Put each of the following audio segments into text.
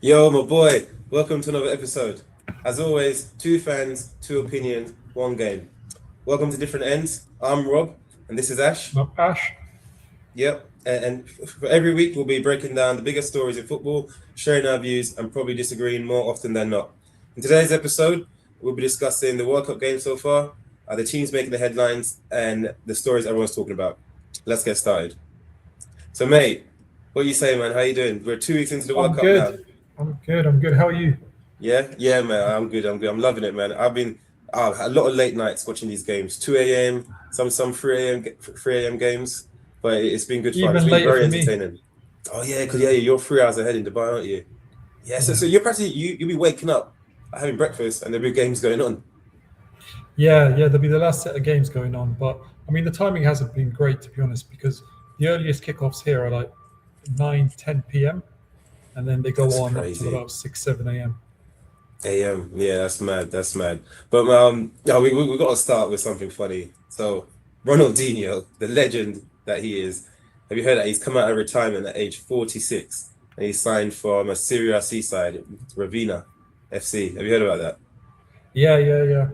Yo, my boy, welcome to another episode. As always, two fans, two opinions, one game. Welcome to Different Ends. I'm Rob, and this is Ash. Not Ash. Yep, and for every week we'll be breaking down the biggest stories in football, sharing our views, and probably disagreeing more often than not. In today's episode, we'll be discussing the World Cup game so far, the teams making the headlines, and the stories everyone's talking about. Let's get started. So, mate, what you say, man? How you doing? We're 2 weeks into the World Cup now. I'm good. How are you? Yeah, man. I'm good. I'm loving it, man. I've been a lot of late nights watching these games, 2 a.m., some 3 a.m. games, but it's been good fun. Even It's been later very for me. entertaining. Oh yeah, because you're 3 hours ahead in Dubai, aren't you? Yeah, so you're practically you'll be waking up, having breakfast, and there'll be games going on. Yeah. There'll be the last set of games going on, but I mean the timing hasn't been great to be honest because the earliest kickoffs here are like 9-10 p.m. and then they go That's on crazy. until about 6-7 a.m. AM, yeah, that's mad. That's mad. But yeah, we got to start with something funny. So Ronaldinho, the legend that he is, have you heard that he's come out of retirement at age 46 and he signed from a Serie C side, Ravenna FC. Have you heard about that? Yeah.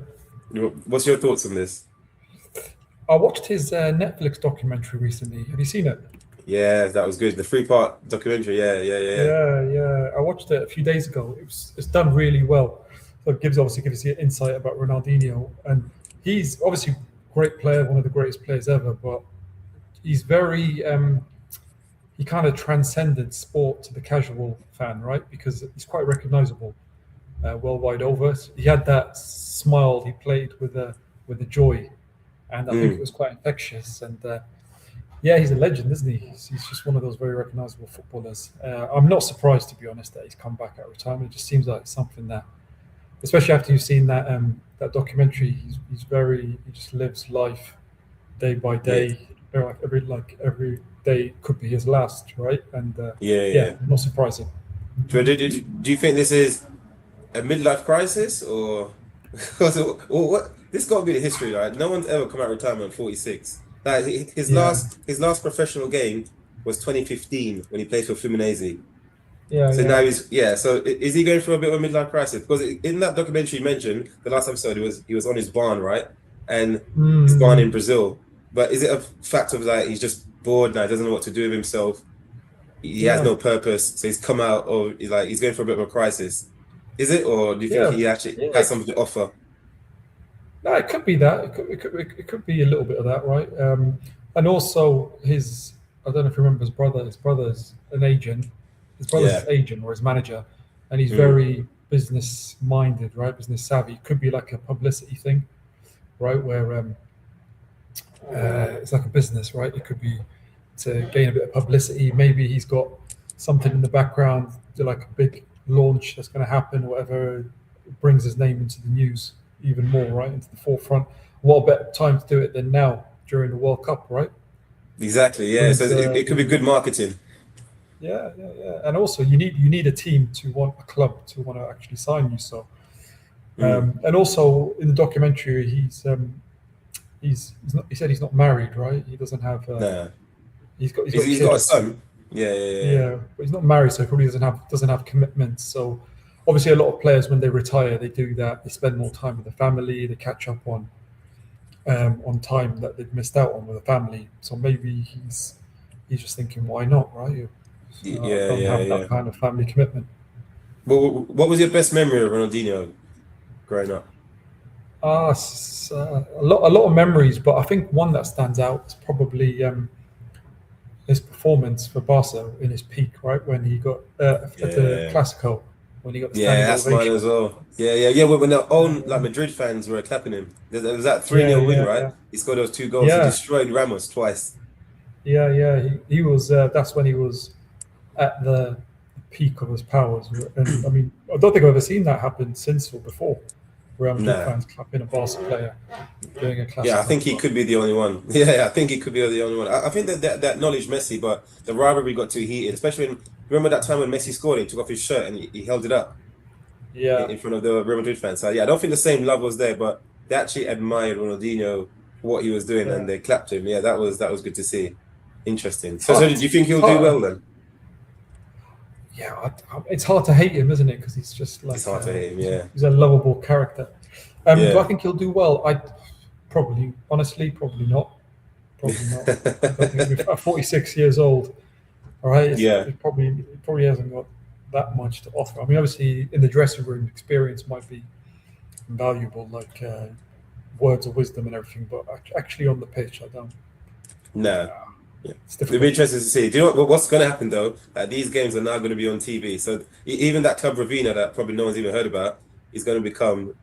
What's your thoughts on this? I watched his Netflix documentary recently. Have you seen it? Yeah, that was good. The three-part documentary. Yeah. Yeah. I watched it a few days ago. It's done really well. So it obviously gives you insight about Ronaldinho, and he's obviously a great player, one of the greatest players ever. But he's very he kind of transcended sport to the casual fan, right? Because he's quite recognizable worldwide over. He had that smile. He played with a joy, and I think it was quite infectious. And yeah, he's a legend, isn't he? He's just one of those very recognizable footballers. I'm not surprised, to be honest, that he's come back out of retirement. It just seems like something that, especially after you've seen that documentary, he just lives life day by day. Every day could be his last, right? And Yeah. not surprising. Do you think this is a midlife crisis or what? This got to be the history, right? No one's ever come out of retirement at 46. Like his last professional game was 2015 when he played for Fluminense. So now So is he going through a bit of a midlife crisis? Because in that documentary you mentioned, the last episode, he was on his barn, right? And his barn in Brazil. But is it a fact of like he's just bored now, doesn't know what to do with himself? He has no purpose, so he's come out of he's going for a bit of a crisis. Is it, or do you think he actually has something to offer? No, it could be that. It could be a little bit of that, right? And also I don't know if you remember his brother. His brother's an agent. His brother's his agent or his manager, and he's very business minded, right? Business savvy. Could be like a publicity thing, right? Where it's like a business, right? It could be to gain a bit of publicity. Maybe he's got something in the background, like a big launch that's going to happen, or whatever, brings his name into the news even more, right, into the forefront. What better time to do it than now during the World Cup, right? Exactly, yeah. So it could be good marketing. Yeah. And also, you need a team to want a club to want to actually sign you. So, and also in the documentary, he said he's not married, right? He doesn't have. He's got a son. Yeah. But he's not married, so he probably doesn't have commitments. So obviously, a lot of players when they retire, they do that. They spend more time with the family. They catch up on time that they've missed out on with the family. So maybe he's just thinking, why not, right? Don't have that kind of family commitment. What was your best memory of Ronaldinho growing up? A lot of memories, but I think one that stands out is probably his performance for Barca in his peak, right, when he got at the Clasico, when he got the standing that's ovation. mine as well. Yeah. When their own Madrid fans were clapping him, there was that 3-0 win, right? Yeah. He scored those 2 goals. He destroyed Ramos twice. Yeah. He was. That's when he was at the peak of his powers. And I mean, I don't think I've ever seen that happen since or before. Real Madrid fans clapping a Barca player doing a classic. Yeah, I think he could be the only one. Yeah, I think he could be the only one. I think that knowledge Messi, but the rivalry got too heated, especially when remember that time when Messi scored, he took off his shirt and he held it up. Yeah, in front of the Real Madrid fans. So I don't think the same love was there, but they actually admired Ronaldinho for what he was doing and they clapped him. Yeah, that was good to see. Interesting. So do you think he'll do well then? it's hard to hate him, isn't it? Because he's just like It's hard to hate him, yeah. he's a lovable character. Do Yeah. I think he'll do well? Honestly, probably not. Probably not. I don't think at 46 years old, all right. Yeah. It probably hasn't got that much to offer. I mean, obviously, in the dressing room, experience might be invaluable, like words of wisdom and everything. But actually, on the pitch, I don't. Nah. Yeah. It's It'll difficult. be interesting to see. Do you know what's going to happen though? These games are now going to be on TV. So even that Club Ravina that probably no one's even heard about is going to become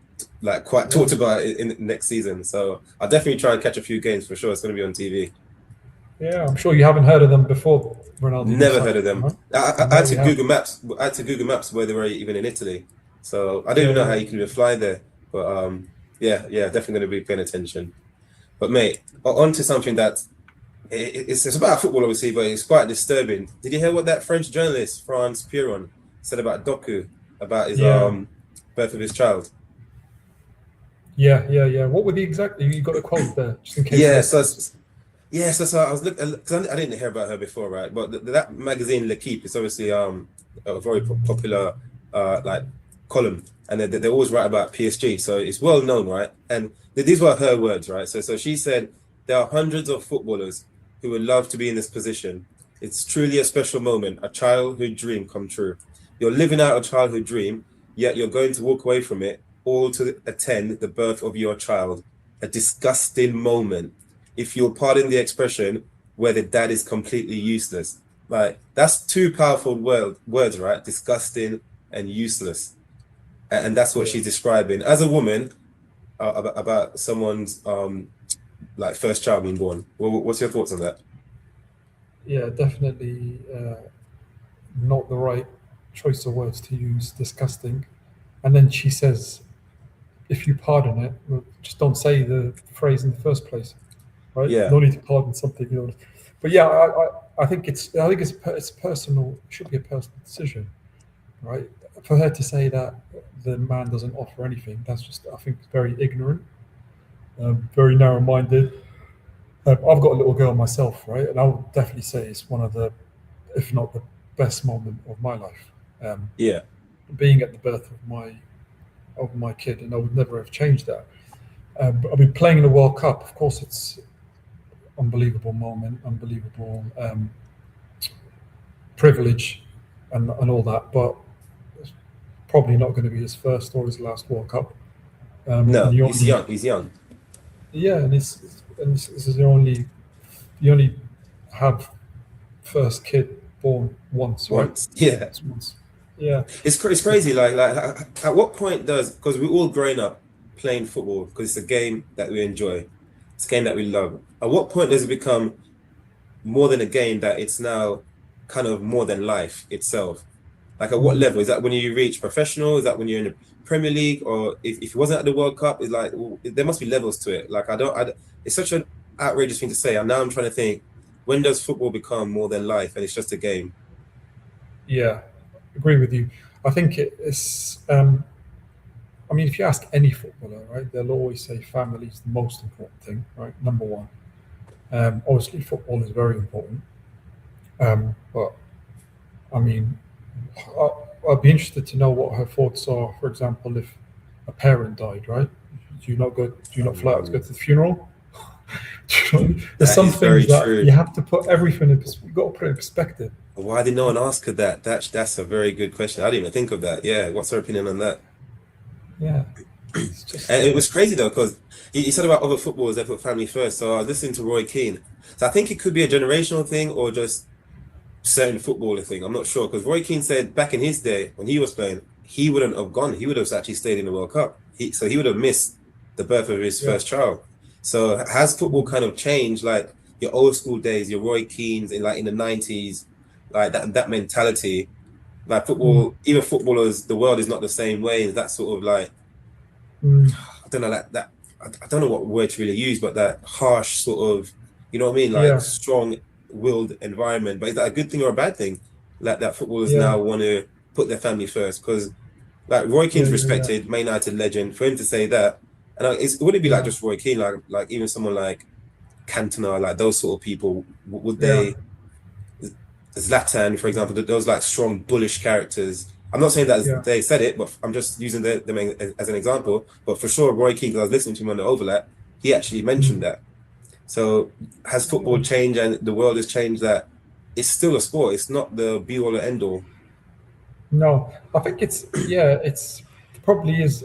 like quite talked about in next season. So I'll definitely try and catch a few games for sure. It's going to be on TV. Yeah, I'm sure you haven't heard of them before, Ronaldo. Never heard of them. Right? I had to Google Maps. I had to Google Maps where they were even in Italy. So I don't even know how you can even fly there. But yeah, definitely going to be paying attention. But mate, on to something that it's about football, obviously, but it's quite disturbing. Did you hear what that French journalist, France Piron, said about Doku, about his birth of his child? Yeah. What were the exactly? You got a quote there, just in case. So I was looking because I didn't hear about her before, right? But that magazine L'Equipe is obviously a very popular like column, and they always write about PSG, so it's well known, right? And these were her words, right? So she said there are hundreds of footballers who would love to be in this position. It's truly a special moment, a childhood dream come true. You're living out a childhood dream, yet you're going to walk away from it all to attend the birth of your child. A disgusting moment, if you'll pardon the expression, where the dad is completely useless. Like, that's two powerful words, right? Disgusting and useless. And that's what she's describing as a woman about someone's like first child being born. What's your thoughts on that? Yeah, definitely not the right choice of words to use. Disgusting. And then she says, if you pardon it, well, just don't say the phrase in the first place, right? Yeah. No need to pardon something, you know. But yeah, I think it's personal. It should be a personal decision, right? For her to say that the man doesn't offer anything, that's just, I think, very ignorant, very narrow-minded. I've got a little girl myself, right, and I would definitely say it's one of the, if not the best moment of my life. Being at the birth of my kid, and I would never have changed that. But I mean, playing in the World Cup, of course, it's unbelievable moment, unbelievable privilege, and all that. But it's probably not going to be his first or his last World Cup. No, he's young. He's young. Yeah, and this is you only have first kid born once, right? Once. Yeah. It's crazy. Like at what point because we're all growing up playing football because it's a game that we enjoy, it's a game that we love. At what point does it become more than a game, that it's now kind of more than life itself? Like at what level? Is that when you reach professional? Is that when you're in the Premier League? Or if it wasn't at the World Cup, it's like, well, there must be levels to it. Like it's such an outrageous thing to say. And now I'm trying to think, when does football become more than life and it's just a game? Yeah, agree with you. I think it's, I mean, if you ask any footballer, right, they'll always say family is the most important thing, right? Number one. Obviously, football is very important. But, I mean, I'd be interested to know what her thoughts are, for example, if a parent died, right? Do you not fly out to go to the funeral? There's some things that you have to put everything in, you've got to put it in perspective. Why did no one ask her that? That's a very good question. I didn't even think of that. Yeah, what's her opinion on that? Yeah. And it was crazy though, because he said about other footballers that put family first. So I was listening to Roy Keane. So I think it could be a generational thing or just certain footballer thing. I'm not sure, because Roy Keane said back in his day when he was playing, he wouldn't have gone. He would have actually stayed in the World Cup. So he would have missed the birth of his first child. So has football kind of changed, like your old school days, your Roy Keanes in the 90s, like that mentality? Like football, even footballers, the world is not the same way. Is that sort of like, I don't know, that I don't know what word to really use, but that harsh sort of, you know what I mean, like strong-willed environment. But is that a good thing or a bad thing? Like that footballers now want to put their family first? Because like Roy Keane's respected, Man United legend, for him to say that, and it wouldn't be like just Roy Keane, like even someone like Cantona, like those sort of people, would they? Zlatan, for example, those like strong bullish characters. I'm not saying that Yeah. they said it, but I'm just using them as an example. But for sure, Roy Keane, because I was listening to him on the overlap, he actually mentioned that. So has football changed and the world has changed that it's still a sport. It's not the be all and end all. No, I think it's probably is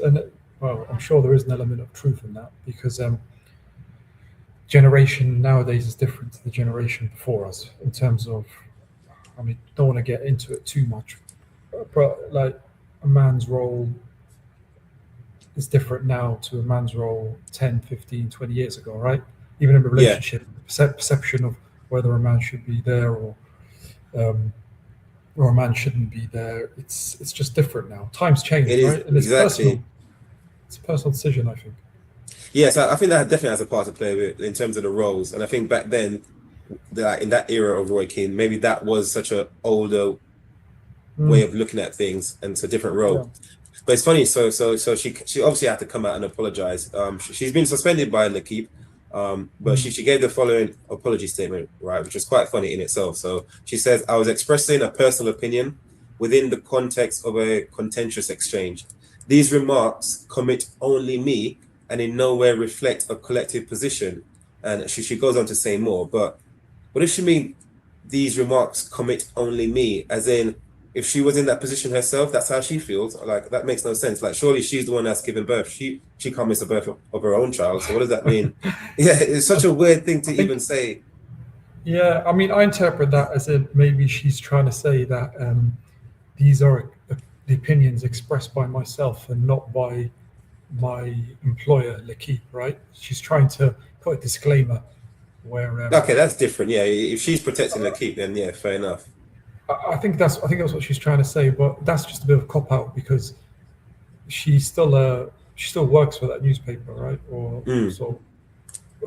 well, I'm sure there is an element of truth in that because generation nowadays is different to the generation before us in terms of, I mean, don't want to get into it too much, but like a man's role is different now to a man's role 10, 15, 20 years ago, right? Even in a Yeah, relationship, perception of whether a man should be there um, or a man shouldn't be there, it's just different now. Times it change, is right? And it's personal. exactly. It's a personal decision, I think. Yes, I think that definitely has a part to play with in terms of the roles. And I think back then, that in that era of Roy Keane, maybe that was such an older way Mm, of looking at things, and it's a different yeah. role. But it's funny. So she obviously had to come out and apologize. She's been suspended by L'Equipe, but Mm, she gave the following apology statement, right, which is quite funny in itself. So she says, "I was expressing a personal opinion within the context of a contentious exchange. These remarks commit only me and in no way reflect a collective position." And she goes on to say more, but what does she mean? These remarks commit only me, as in if she was in that position herself, that's how she feels. Like that makes no sense. Like surely she's the one that's given birth. She can't miss the birth of her own child. So what does that mean? Yeah, it's such a weird thing to I even think, say. yeah, I mean, I interpret that as in maybe she's trying to say that these are the opinions expressed by myself and not by my employer, L'Equipe, right? She's trying to put a disclaimer where Okay, that's different. Yeah, if she's protecting the keep, then yeah, fair enough. I think that's what she's trying to say, but that's just a bit of a cop out because she still works for that newspaper, right? Or Mm, so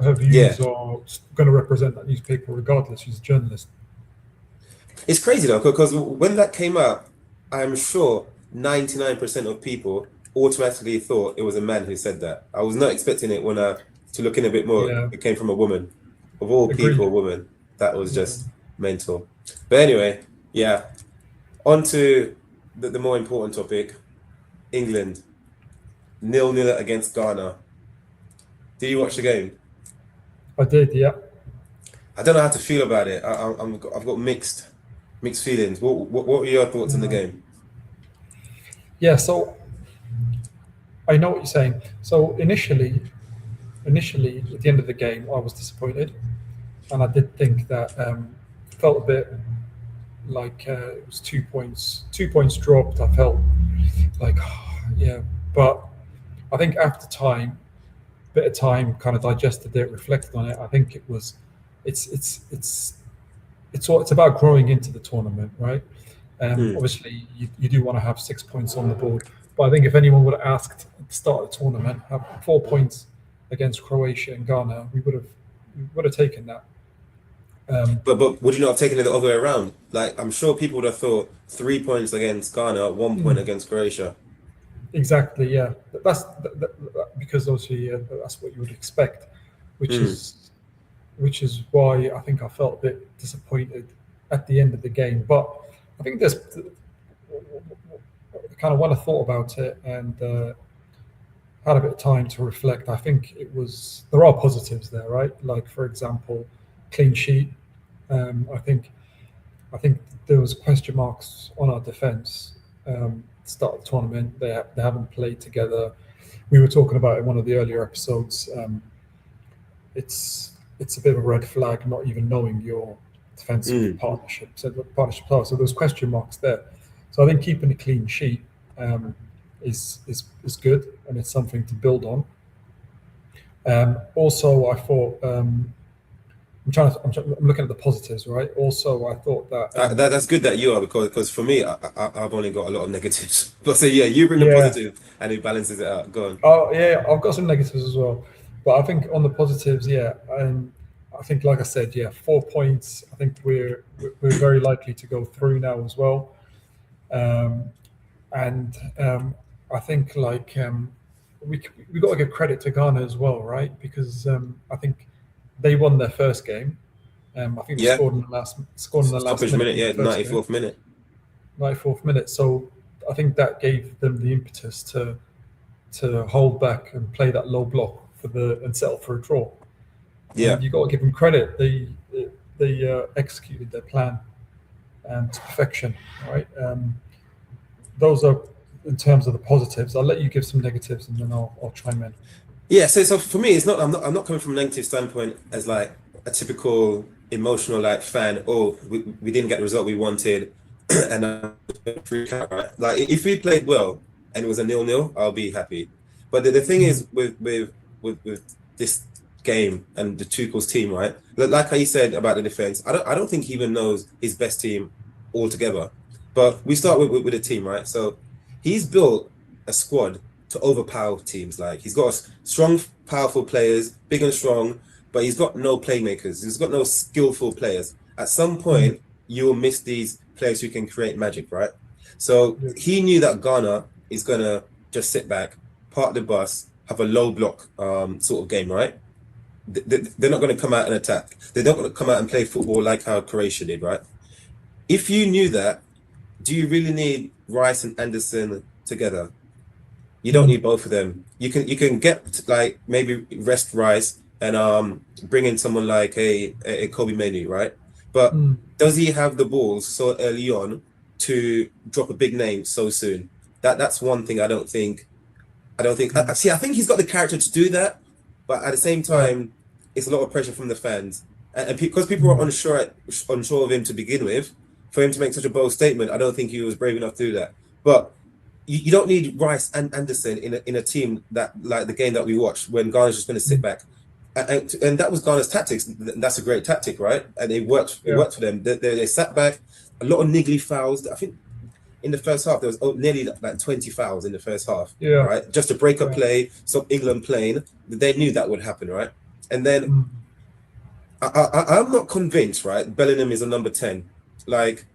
her yeah, views are going to represent that newspaper regardless. She's a journalist. it's crazy though, because when that came out, I'm sure 99% of people automatically thought it was a man who said that. I was not expecting it when to look in a bit more. Yeah, It came from a woman, of all people, a agreed. woman. That was Yeah. just mental. But anyway, yeah. On to the more important topic: England 0-0 against Ghana. Did you watch the game? I did, yeah. I don't know how to feel about it. I've got mixed feelings. What were your thoughts on the Uh, game? yeah, so I know what you're saying. So initially, at the end of the game, I was disappointed, and I did think that felt a bit like it was 2 points, 2 points dropped. I felt like, yeah, but I think after time, bit of time, kind of digested it, reflected on it. I think it was, it's it's it's it's about growing into the tournament, right? Hmm. Obviously, you do want to have 6 points on the board, but I think if anyone would have asked at the start of the tournament, have 4 points against Croatia and Ghana, we would have taken that. Um, But would you not have taken it the other way around? Like I'm sure people would have thought 3 points against Ghana, 1 point mm, against Croatia. exactly, yeah. Because obviously that's what you would expect, which Hmm. is why I think I felt a bit disappointed at the end of the game. But I think there's kind of when I thought about it and had a bit of time to reflect, I think there are positives there, right? Like for example, clean sheet. I think there was question marks on our defence. Start of the tournament, they haven't played together. We were talking about it in one of the earlier episodes. It's a bit of a red flag not even knowing your defensive Hmm. partnership. So the partnership are. So there's question marks there. So I think keeping a clean sheet is good and it's something to build on. Also, I thought I'm looking at the positives, right? Also, I thought that That's good that you are because for me I've only got a lot of negatives. But so yeah, you bring the yeah. positive and it balances it out. Go on. Oh yeah, I've got some negatives as well, but I think on the positives, yeah, and I think like I said, yeah, 4 points. I think we're very likely to go through now as well, um, and I think we got to give credit to Ghana as well, right? Because I think they won their first game, I think they Yeah. scored in the last Stoppage minute, minute yeah, of the first 94th minute. 94th minute. So I think that gave them the impetus to hold back and play that low block and settle for a draw. Yeah. And you got to give them credit. They executed their plan to perfection. Right. Those are in terms of the positives. I'll let you give some negatives, and then I'll chime in. Yeah, so for me, it's not. I'm not coming from a negative standpoint as like a typical emotional like fan. Oh, we didn't get the result we wanted, and freak out. Right? Like if we played well and it was a 0-0, I'll be happy. But the thing is with this game and the Tuchel's team, right? Like how you said about the defense, I don't think he even knows his best team altogether. But we start with a team, right? So he's built a squad to overpower teams. Like he's got strong, powerful players, big and strong, but he's got no playmakers. He's got no skillful players. At some point, you will miss these players who can create magic, right? So he knew that Ghana is gonna just sit back, park the bus, have a low block sort of game, right? They're not going to come out and attack. They're not going to come out and play football like how Croatia did, right? If you knew that, do you really need Rice and Anderson together? You don't need both of them. You can get like maybe rest Rice and bring in someone like a Kobe Menu, right? But does he have the balls so early on to drop a big name so soon? That's one thing I don't think. I think he's got the character to do that, but at the same time, it's a lot of pressure from the fans, and because people are unsure of him to begin with, for him to make such a bold statement, I don't think he was brave enough to do that. But you don't need Rice and Anderson in a team that like the game that we watched when Ghana's just going to sit back, and that was Ghana's tactics. That's a great tactic, right? And it worked. It worked for them. They sat back. A lot of niggly fouls. I think in the first half there was nearly like 20 fouls in the first half. Right, just to break up play, stop England playing. They knew that would happen, right? And then I'm not convinced, right? Bellingham is a number 10. Like,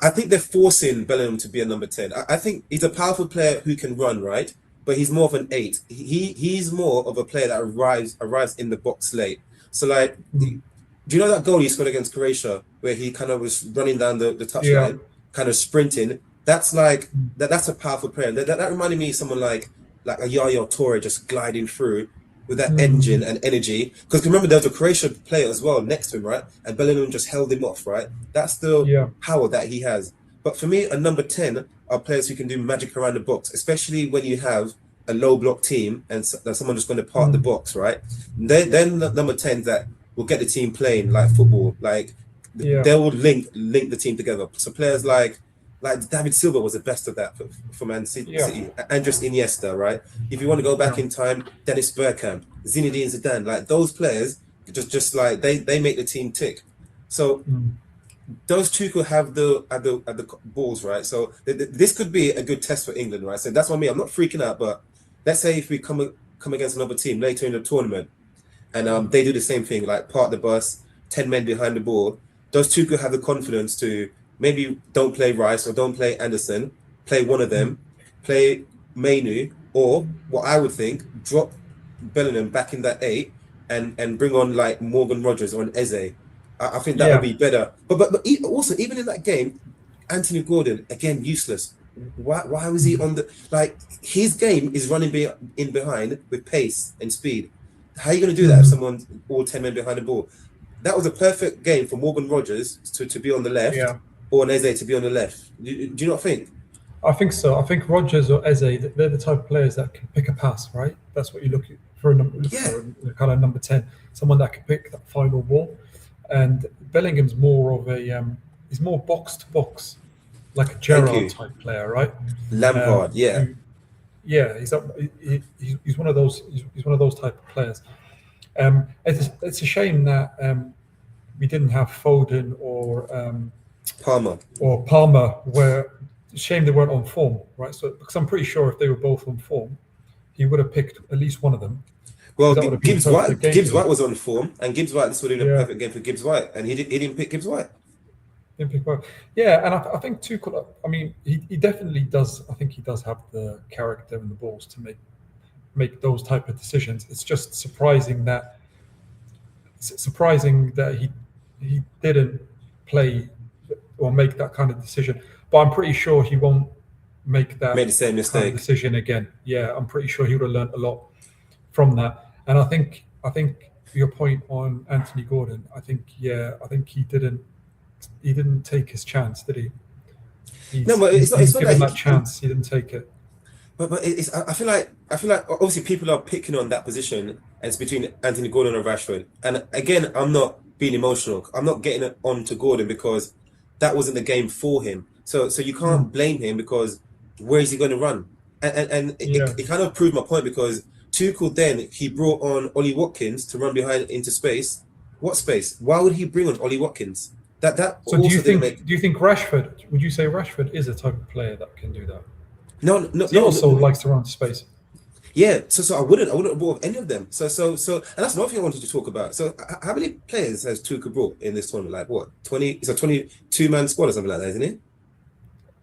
I think they're forcing Bellingham to be a number 10. I think he's a powerful player who can run, right? But he's more of an 8. He's more of a player that arrives in the box late. So, like, do you know that goal he scored against Croatia where he kind of was running down the touchline, kind of sprinting? That's like that's a powerful player. That reminded me of someone like a Yaya Toure just gliding through with that engine and energy. Because remember, there was a Croatian player as well next to him, right? And Bellingham just held him off, right? That's the power that he has. But for me, a number 10 are players who can do magic around the box, especially when you have a low block team and someone just going to park the box, right? Then the number 10s that will get the team playing like football, like they will link the team together. So players like David Silva was the best of that for Man City. Andres Iniesta, right? If you want to go back in time, Dennis Bergkamp, Zinedine Zidane, like those players, just like they make the team tick. So those two could have the balls, right? So this could be a good test for England, right? So that's what I mean. I'm not freaking out, but let's say if we come against another team later in the tournament, and they do the same thing, like park the bus, 10 men behind the ball. Those two could have the confidence to maybe don't play Rice or don't play Anderson, play one of them, play Mainu, or what I would think, drop Bellingham back in that 8 and bring on like Morgan Rogers or an Eze. I think that would be better. But also, even in that game, Anthony Gordon, again, useless. Why was he on the... Like, his game is running in behind with pace and speed. How are you going to do that if someone's all 10 men behind the ball? That was a perfect game for Morgan Rogers to be on the left or an Eze to be on the left. Do you not think? I think so. I think Rogers or Eze, they're the type of players that can pick a pass, right? That's what you look for a kind of number 10, someone that can pick that final ball. And Bellingham's more of a, he's more box to box, like a Gerrard type player, right? Lampard, he's one of those. He's one of those type of players. It's a shame that we didn't have Foden or Palmer. Shame they weren't on form, right? So because I'm pretty sure if they were both on form, he would have picked at least one of them. Well, Gibbs White was on form, and Gibbs White, this would have been a perfect game for Gibbs White, and he didn't pick Gibbs White. Didn't pick White. Yeah, and I think Tuchel. I mean, he definitely does. I think he does have the character and the balls to make those type of decisions. It's just surprising that he didn't play or make that kind of decision. But I'm pretty sure he won't make that Made the same kind of mistake. decision again. Yeah, I'm pretty sure he would have learned a lot from that. And I think your point on Anthony Gordon, I think he didn't take his chance, did he? No, He's but he's, it's he's not given that that chance. He didn't take it. but it's I feel like obviously people are picking on that position, and it's between Anthony Gordon and Rashford. And again, I'm not being emotional. I'm not getting it on to Gordon because that wasn't the game for him. So you can't blame him because where is he going to run? And Yeah, it kind of proved my point because Tuchel then he brought on Ollie Watkins to run behind into space. What space? Why would he bring on Ollie Watkins? That so do you also didn't think make do you think Rashford? Would you say Rashford is a type of player that can do that? no no 'Cause he also no. likes to run to space. Yeah, so I wouldn't have brought any of them. So, and that's another thing I wanted to talk about. So, how many players has Tuchel brought in this tournament? Like what? 20? It's a 22-man squad or something like that, isn't it?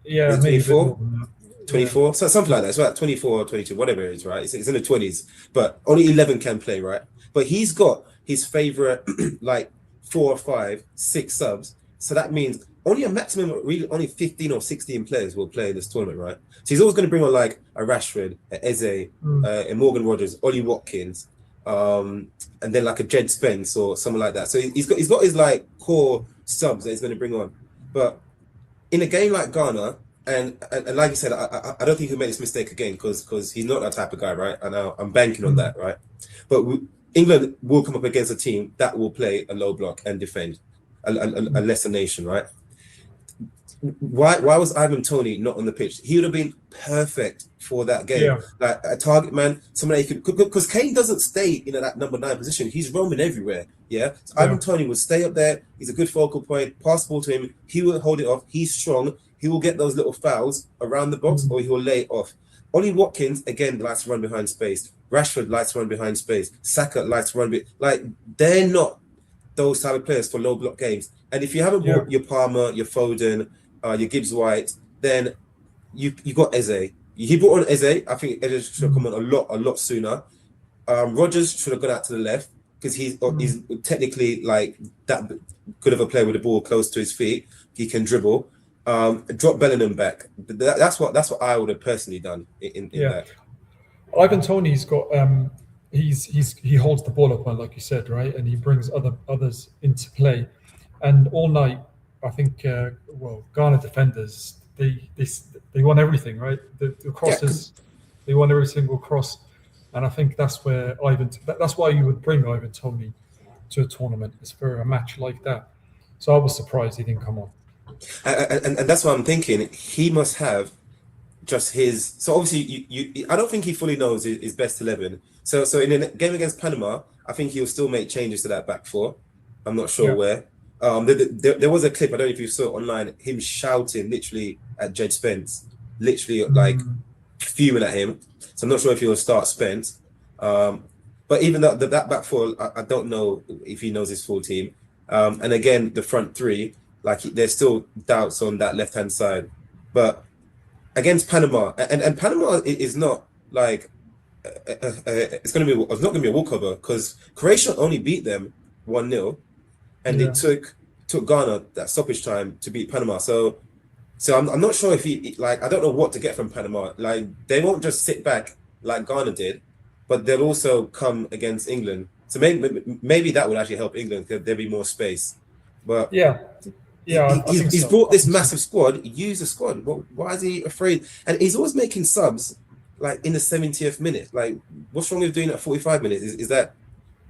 Yeah, Is it maybe a bit more 24? than that. Yeah. 24? So something like that. It's about 24 or 22, whatever it is, right? It's in the 20s, but only 11 can play, right? But he's got his favorite like 4 or 5, 6 subs. So that means only a maximum of really only 15 or 16 players will play in this tournament, right? So he's always going to bring on like a Rashford, a Eze, a Morgan Rogers, Ollie Watkins, and then like a Jed Spence or someone like that. So he's got his like core subs that he's going to bring on. But in a game like Ghana, and like you said, I don't think he'll make this mistake again because he's not that type of guy, right? And I'm banking on that, right? But England will come up against a team that will play a low block and defend a lesser nation, right? Why was Ivan Toney not on the pitch? He would have been perfect for that game. Yeah. Like a target man, someone that he could, because Kane doesn't stay in that number 9 position. He's roaming everywhere. Yeah. So Ivan Toney would stay up there. He's a good focal point. Pass the ball to him. He will hold it off. He's strong. He will get those little fouls around the box, or he will lay it off. Ollie Watkins again likes to run behind space. Rashford likes to run behind space. Saka likes to run like they're not those type of players for low block games. And if you haven't bought your Palmer, your Foden, your Gibbs White, then you got Eze. He brought on Eze. I think Eze should have come on a lot sooner. Rogers should have gone out to the left because he's technically like that good of a player with the ball close to his feet. He can dribble. Drop Bellingham back. That's what I would have personally done in that. Ivan Toney's got he holds the ball up well, like you said, right, and he brings others into play. And all night, I think Ghana defenders they won everything, right? The crosses, they won every single cross, and I think that's where that's why you would bring Ivan Toney to a tournament. It's for a match like that. So I was surprised he didn't come on. And that's what I'm thinking. He must have just his. So obviously, I don't think he fully knows his best 11. So in a game against Panama, I think he'll still make changes to that back four. I'm not sure where. There was a clip, I don't know if you saw it online, him shouting literally at Jed Spence, literally like fuming at him. So I'm not sure if he'll start Spence. But even that back four, I don't know if he knows his full team. And again, the front three, like there's still doubts on that left-hand side. But against Panama, and Panama is not like it's not going to be a walkover because Croatia only beat them 1-0, and it took Ghana that stoppage time to beat Panama. So I'm not sure if he like I don't know what to get from Panama. Like they won't just sit back like Ghana did, but they'll also come against England. So maybe that would actually help England because there'll be more space. But he's brought this massive squad. Use the squad. Why is he afraid? And he's always making subs like in the 70th minute. Like, what's wrong with doing it at 45 minutes? Is that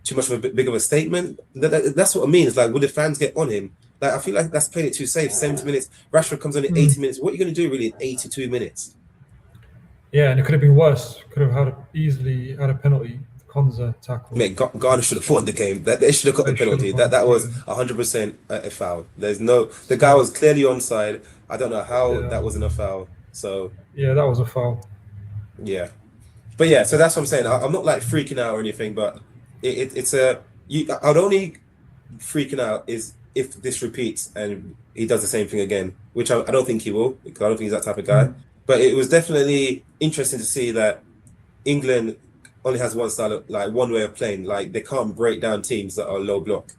too much of a big of a statement? That's what I mean. It's like, would the fans get on him? Like, I feel like that's playing it too safe. 70 minutes. Rashford comes on in 80 minutes. What are you going to do really in 82 minutes? Yeah, and it could have been worse. Could have easily had a penalty. Konza tackle. Mate, Ghana should have won the game. They should have got the penalty. That was 100% a foul. The guy was clearly onside. I don't know how that wasn't a foul. So yeah, that was a foul. Yeah, but yeah, so that's what I'm saying. I'm not like freaking out or anything, but I'd only freaking out is if this repeats and he does the same thing again, which I don't think he will, because I don't think he's that type of guy. But it was definitely interesting to see that England only has one style of, like one way of playing. Like they can't break down teams that are low block.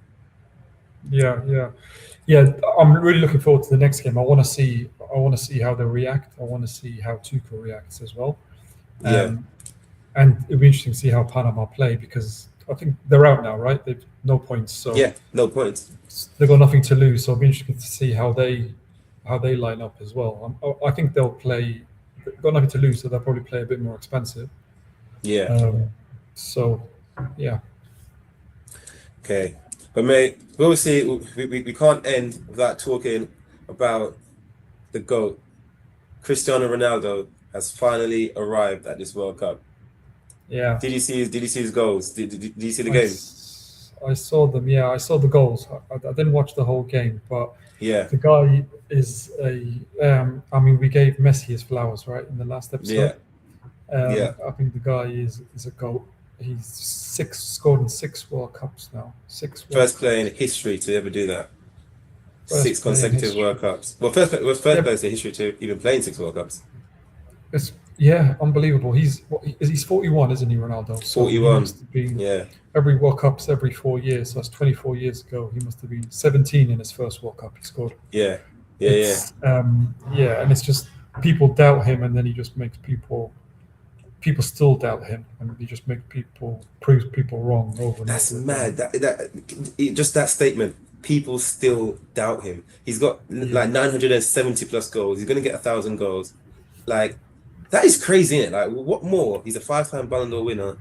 Yeah. I'm really looking forward to the next game. I want to see how they react. I want to see how Tuchel reacts as well. Yeah, Um, and it'll be interesting to see how Panama play because I think they're out now, right? They've no points, so yeah, no points. they've got nothing to lose. So it'll be interesting to see how they line up as well. I think they'll play. They've got nothing to lose, so they'll probably play a bit more expensive. Yeah, So yeah, okay. But mate, obviously we can't end without talking about the GOAT. Cristiano Ronaldo has finally arrived at this World Cup. yeah. Did you see his goals? Did you see the game? I saw them. Yeah, I saw the goals. I didn't watch the whole game, but Yeah, the guy is a. I mean, we gave Messi his flowers, right, in the last yeah, episode. yeah. I think the guy is a goat. He's scored in 6 World Cups now. First player in history to ever do that. Six First player in consecutive history. World Cups. Well, first Yeah, player in history to even play in 6 World Cups. it's unbelievable. He's 41, isn't he, Ronaldo? So he 41. must have been Yeah, every World Cup's every 4 years. So that's 24 years ago. He must have been 17 in his first World Cup. He scored. yeah, yeah, yeah. It's and it's just people doubt him, and then he just makes people still doubt him, and he just proves people wrong over and That's over mad. again. Just that statement. People still doubt him. He's got Yeah, like 970 plus goals. He's gonna get 1,000 goals. Like that is crazy, isn't it? Like what more? He's a 5-time Ballon d'Or winner.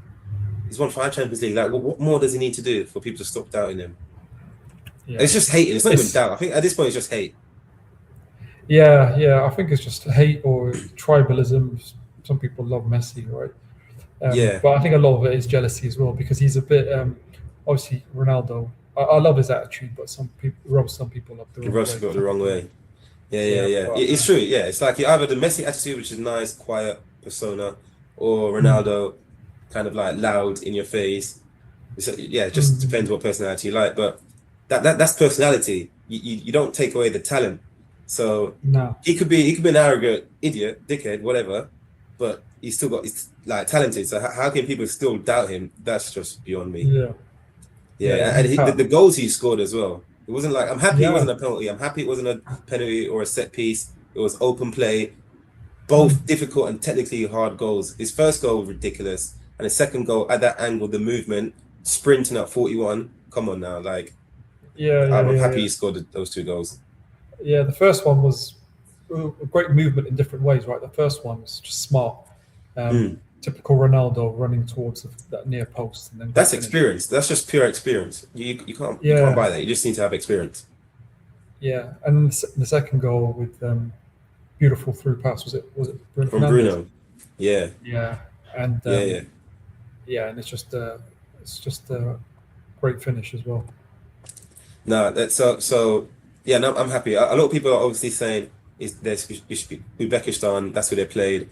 He's won 5 Champions League. Like what more does he need to do for people to stop doubting him? yeah, It's just hating. It's not even it's doubt. I think at this point it's just hate. yeah. I think it's just hate or tribalism. Some people love Messi, right? Yeah, But I think a lot of it is jealousy as well because he's a bit obviously Ronaldo. I love his attitude, but some people rubs some people up the he wrong rubs way. people the wrong way. Yeah, yeah, Yeah, yeah. but It's true. Yeah, it's like you either the Messi attitude, which is nice, quiet persona, or mm, Ronaldo, kind of like loud in your face. Yeah, it just mm, depends what personality you like. But that's personality. You don't take away the talent. So no, he could be an arrogant idiot, dickhead, whatever, but he's like talented. So how can people still doubt him? That's just beyond me. yeah, yeah. Yeah, and He the can't. goals he scored as well. It wasn't like I'm happy it Yeah, wasn't a penalty. I'm happy it wasn't a penalty or a set piece. It was open play. mm, Both difficult and technically hard goals. His first goal was ridiculous, and his second goal at that angle, the movement, sprinting at 41. Come on now, like I'm happy yeah. he scored those 2 goals. Yeah, the first one was a great movement in different ways, right? The first one was just smart, Mm. typical Ronaldo running towards that near post and then That's finish. experience. That's just pure experience. You can't Yeah, buy that. You just need to have experience. yeah. And the second goal with beautiful through pass was it Bruno From Fernandes? Bruno. Yeah, Yeah, and yeah, yeah. and it's just a great finish as well. No, that's so. Yeah, no, I'm happy. A lot of people are obviously saying is there's Uzbekistan. That's where they played.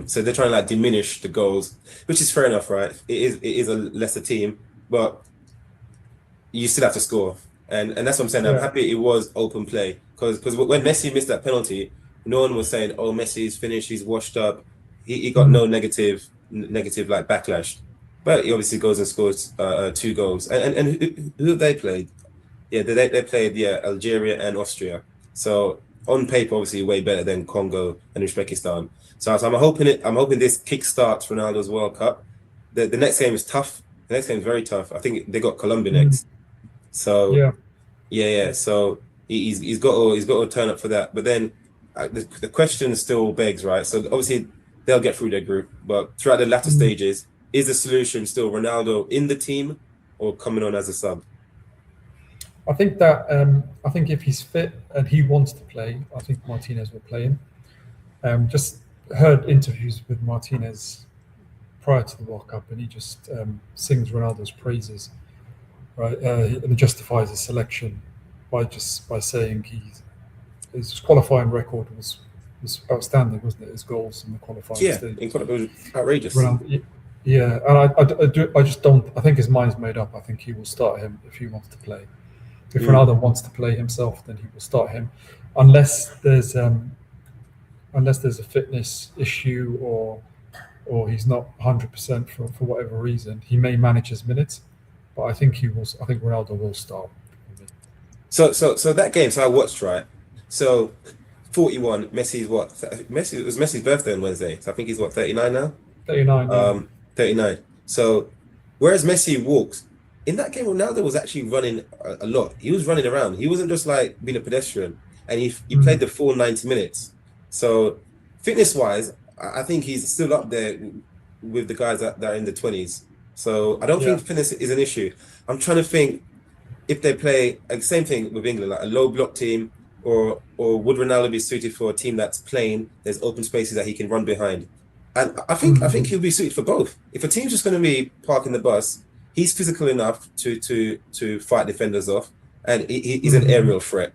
So they're trying to like diminish the goals, which is fair enough, right? It is a lesser team, but you still have to score, and that's what I'm saying. I'm Yeah, happy it was open play because when Messi missed that penalty, no one was saying, "Oh, Messi's finished. He's washed up." He got mhm, no negative like backlash, but he obviously goes and scores 2 goals. And who have they played? Yeah, they played Algeria and Austria. So on paper, obviously way better than Congo and Uzbekistan. So I'm hoping this kickstarts Ronaldo's World Cup. The next game is tough. The next game is very tough. I think they got Colombia mm, next. So yeah, yeah. So he's got to turn up for that. But then the question still begs, right? So obviously they'll get through their group, but throughout the latter mm. stages, is the solution still Ronaldo in the team or coming on as a sub? I think if he's fit and he wants to play, I think Martinez will play him. Just heard interviews with Martinez prior to the World Cup, and he just sings Ronaldo's praises, right? And justifies his selection by saying his qualifying record was outstanding, wasn't it? His goals in the qualifying Yeah, stage. So incredible, outrageous. Ronaldo, yeah, and I just don't. I think his mind's made up. I think he will start him if he wants to play. If Mm. Ronaldo wants to play himself, then he will start him, unless there's um, unless there's a fitness issue or he's not 100% for whatever reason. He may manage his minutes, but I think he will. I think Ronaldo will start. So that game. So I watched, right. So 41. Messi's what? Messi. It was Messi's birthday on Wednesday. So I think he's what, 39 now. 39. Yeah. 39. So whereas Messi walks in that game, Ronaldo was actually running a lot. He was running around. He wasn't just like being a pedestrian, and he played the full 90 minutes. So fitness wise, I think he's still up there with the guys that are in the 20s. So I don't think fitness is an issue. I'm trying to think if they play same thing with England, like a low block team, or would Ronaldo be suited for a team that's playing? There's open spaces that he can run behind, and I think he'll be suited for both. If a team's just going to be parking the bus, he's physical enough to fight defenders off, and he's an aerial threat.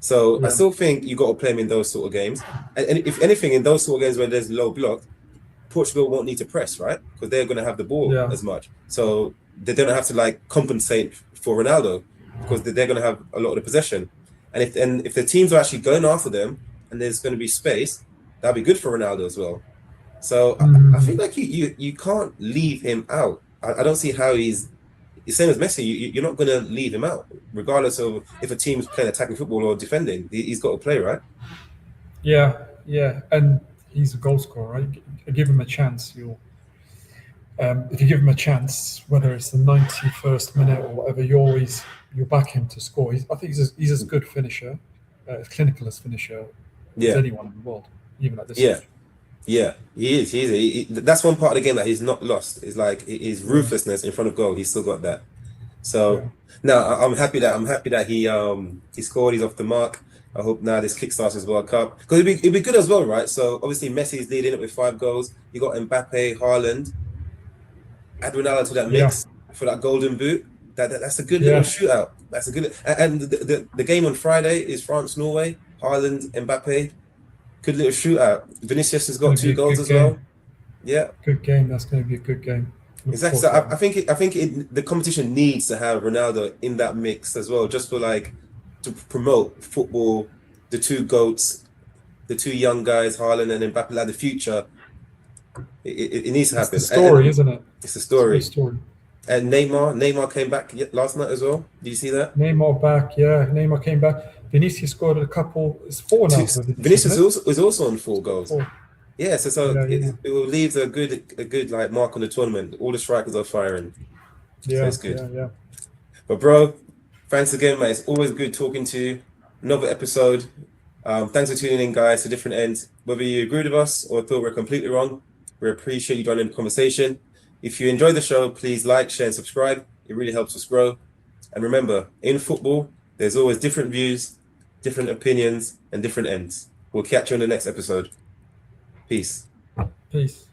So I still think you got to play him in those sort of games, and if anything, in those sort of games where there's low block, Portugal won't need to press, right? Because they're going to have the ball as much, so they don't have to like compensate for Ronaldo because they're going to have a lot of the possession. And if the teams are actually going after them and there's going to be space, that'll be good for Ronaldo as well. So I feel like you can't leave him out. I don't see how he's the same as Messi. You're not going to leave him out, regardless of if a team's playing attacking football or defending. He's got to play, right? Yeah, and he's a goal scorer, right? Give him a chance. If you give him a chance, whether it's the 91st minute or whatever, you'll back him to score. I think he's as good finisher, as clinical as finisher as anyone in the world, even at this stage. Yeah, he is. He that's one part of the game that he's not lost. Is like his ruthlessness in front of goal. He's still got that. So now I'm happy that he scored. He's off the mark. I hope now this kickstarts his World Cup because it'd be good as well, right? So obviously Messi is leading it with 5 goals. You got Mbappe, Haaland, add Ronaldo to that mix for that golden boot. That's a good little shootout. That's a good and the game on Friday is France-Norway. Haaland, Mbappe, good little shootout. Vinicius has got 2 goals as well. Yeah, good game. That's going to be a good game. Exactly. So I think the competition needs to have Ronaldo in that mix as well, just for like to promote football. The 2 goats, the 2 young guys, Haaland and Mbappe, like the future. It needs to happen. It's a story, isn't it? It's a story. It's a story. And Neymar came back last night as well. Did you see that? Neymar back, yeah. Neymar came back. Vinicius scored a couple. It's 4 now. Vinicius is also on 4 goals. 4. Yeah, so it will leave a good like mark on the tournament. All the strikers are firing. Yeah, so it's good. Yeah. But bro, thanks again, mate. It's always good talking to you. Another episode. Thanks for tuning in, guys, to different ends. Whether you agree with us or feel we're completely wrong, we appreciate you joining the conversation. If you enjoy the show, please like, share, and subscribe. It really helps us grow. And remember, in football, there's always different views, different opinions, and different ends. We'll catch you on the next episode. Peace. Peace.